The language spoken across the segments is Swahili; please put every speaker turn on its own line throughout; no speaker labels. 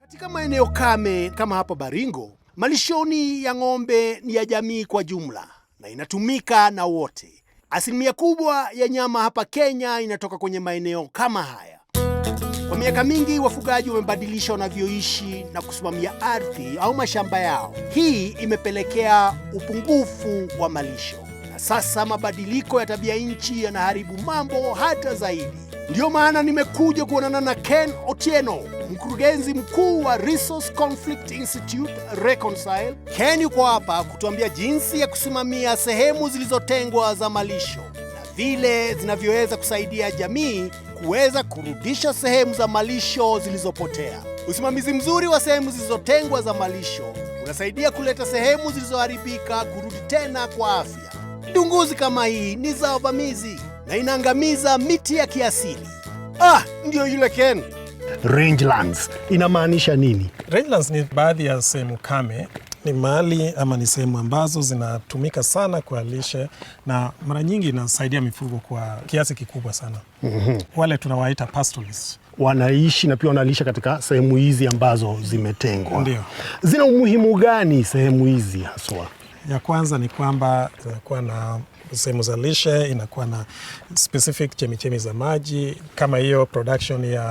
Katika maeneo kame kama hapa Baringo, malishoni ya ng'ombe ni ya jamii kwa jumla na inatumika na wote. Asilimia kubwa ya nyama hapa Kenya inatoka kwenye maeneo kama haya. Kwa miaka mingi wafugaji wamebadilisha wanavyoishi na kusimamia ardhi au mashamba yao. Hii imepelekea upungufu wa malisho. Na sasa mabadiliko ya tabia nchi yanaharibu mambo hata zaidi. Ndio maana nimekuja kuonana na Ken Otieno, mkurugenzi mkuu wa Resource Conflict Institute Reconcile. Ken yuko hapa kutuambia jinsi ya kusimamia sehemu zilizotengwa za malisho na vile zinavyoweza kusaidia jamii kuweza kurudisha sehemu za malisho zilizopotea. Usimamizi mzuri wa sehemu zilizotengwa za malisho unasaidia kuleta sehemu zilizoharibika kurudi tena kwa afya. Dunguzi kama hii ni za uvamizi na inaangamiza miti ya kiasili. Ndio yule Ken.
Rangelands inamaanisha nini?
Rangelands ni baadhi ya sehemu kame, ni mahali ama ni sehemu ambazo zinatumika sana kwa lishe na mara nyingi inasaidia mifugo kwa kiasi kikubwa sana. Wale tunawaita pastoralists
wanaishi na pia wanalisha katika sehemu hizi ambazo zimetengwa.
Ndio.
Zina umuhimu gani sehemu hizi haswa?
Ya kwanza ni kwamba zinakuwa na sehemu za lishe, inakuwa na specific chemichemi za maji, kama hiyo production ya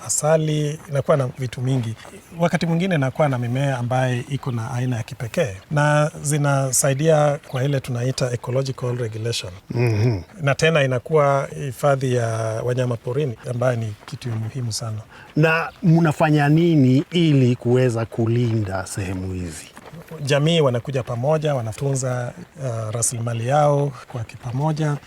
asali, inakuwa na vitu mingi. Wakati mwingine inakuwa na mimea ambaye iko na aina ya kipekee na zinasaidia kwa ile tunaita ecological regulation. Na tena inakuwa hifadhi ya wanyama porini ambaye ni kitu muhimu sana. Na
mnafanya nini ili kuweza kulinda sehemu hizi?
Jamii wanakuja pamoja, wanatunza rasilimali yao kwa pamoja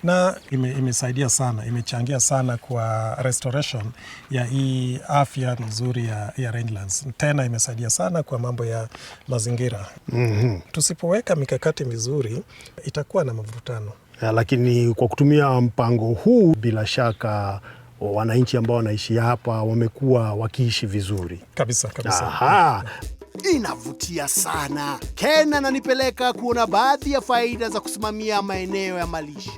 na imesaidia sana, imechangia sana kwa restoration ya hii afya nzuri ya rangelands. Tena imesaidia sana kwa mambo ya mazingira. Tusipoweka mikakati mizuri itakuwa na mavurutano.
Lakini kwa kutumia mpango huu bila shaka wananchi ambao wanaishi hapa wamekuwa wakiishi vizuri.
Kabisa.
Inavutia sana. Ken ananipeleka kuona baadhi ya faida za kusimamia maeneo ya malisho.